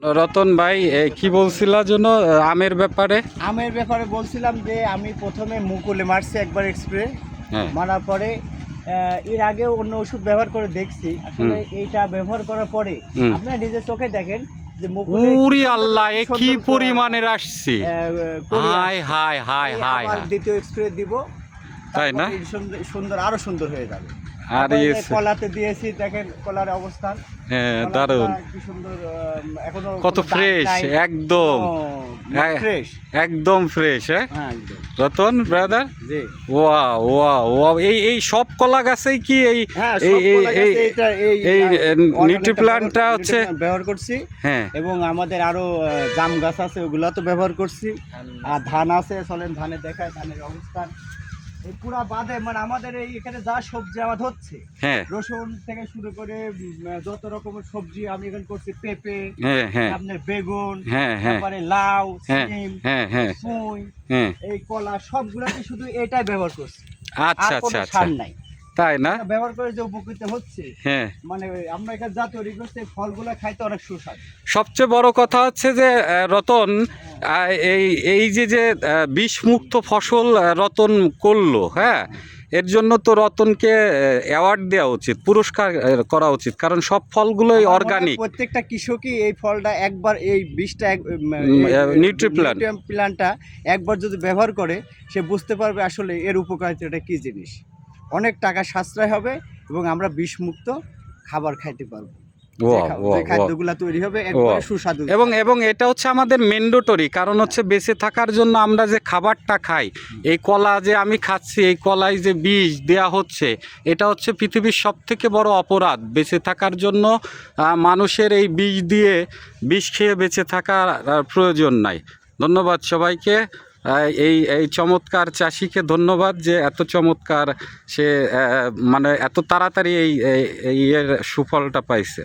রতন ভাই কি বলছিলা যেন আমের ব্যাপারে? আমের ব্যাপারে বলছিলাম যে আমি প্রথমে মুকুলে মারছি একবার স্প্রে হ্যাঁ। মারার পরে এর আগেও অন্য ওষুধ ব্যবহার করে দেখছি আসলে এইটা ব্যবহার করার পরে হুম। আপনারা নিজের চোখে দেখেন যে মুকুলে উরি আল্লাহ, এ কি পরিমাণের আসছে! হাই হাই হাই হাই আবার হাই! দ্বিতীয় স্প্রে দিব, তাই না? তারপরে সুন্দর আরো সুন্দর হয়ে যাবে। আর তারপরে ইয়েস, কলাতে দিয়েছি, দেখেন কলার অবস্থান, হ্যাঁ, কলাগুলা দারুণ। কি সুন্দর, এখনো কত ফ্রেশ, একদম ফ্রেশ। একদম ফ্রেশ। হ্যাঁ হ্যাঁ একদম রতন ব্রাদার, জি। ওয়া ওয়া ওয়া! এই সব কলা গাছেই কি এই হ্যাঁ, এই সব কলা এই গাছে এটা এই organic নিউট্রিপ্লান্টটা হচ্ছে? ব্যবহার করছি। হ্যাঁ এবং আমাদের আরো জাম গাছ আছে, ওগুলা তো ব্যবহার করছি। আর ধান আছে, চলেন ধানে দেখায় ধানের অবস্থান। এই পুরা বাদে মানে আমাদের এই এখানে যা সবজি আবাদ হচ্ছে, হ্যাঁ রসুন থেকে শুরু করে যত রকমের সবজি আমি এখানে করছি, পেঁপে, হ্যাঁ হ্যাঁ আপনার বেগুন, হ্যাঁ হ্যাঁ তারপরে লাউ, হ্যাঁ সিম, হ্যাঁ হ্যাঁ পুঁই, হ্যাঁ। এই কলা সবগুলাতে শুধু এটাই ব্যবহার করছি। আচ্ছা আর কোনো আচ্ছা আচ্ছা, সার নাই। তাই না? এটা ব্যবহার করে যে উপকৃত হচ্ছে, হ্যাঁ। মানে আমরা এখানে যা তৈরি করছি এই ফলগুলো খাইতে অনেক সুস্বাদু। সবচেয়ে বড় কথা হচ্ছে যে রতন, এই এই যে বিষমুক্ত ফসল রতন করলো, হ্যাঁ, এর জন্য তো রতনকে অ্যাওয়ার্ড দেওয়া উচিত, পুরস্কার করা উচিত, কারণ সব ফলগুলোই আমার মনে হয় অর্গানিক। প্রত্যেকটা কৃষকই এই ফলটা একবার, এই বীজটা নিউট্রিপ্লান্ট। প্ল্যান্টটা একবার যদি ব্যবহার করে, সে বুঝতে পারবে আসলে এর উপকারিতাটা কি জিনিস। অনেক টাকা সাশ্রয় হবে এবং আমরা বিষমুক্ত খাবার খাইতে পারবো। যে খাদ্যগুলো তৈরি হবে একবারে সুস্বাদু। এবং এটা হচ্ছে আমাদের ম্যান্ডেটরি, কারণ হচ্ছে বেঁচে থাকার জন্য আমরা যে খাবারটা খাই, এই কলা যে আমি খাচ্ছি, এই কলায় যে বিষ দেয়া হচ্ছে, এটা হচ্ছে পৃথিবীর সবথেকে বড় অপরাধ। বেঁচে থাকার জন্য মানুষের এই বিষ খেয়ে বেঁচে থাকার প্রয়োজন নাই। ধন্যবাদ সবাইকে। এই চমৎকার চাষিকে ধন্যবাদ যে এত চমৎকার সে মানে এত তাড়াতাড়ি এই এর সুফলটা পাইছে।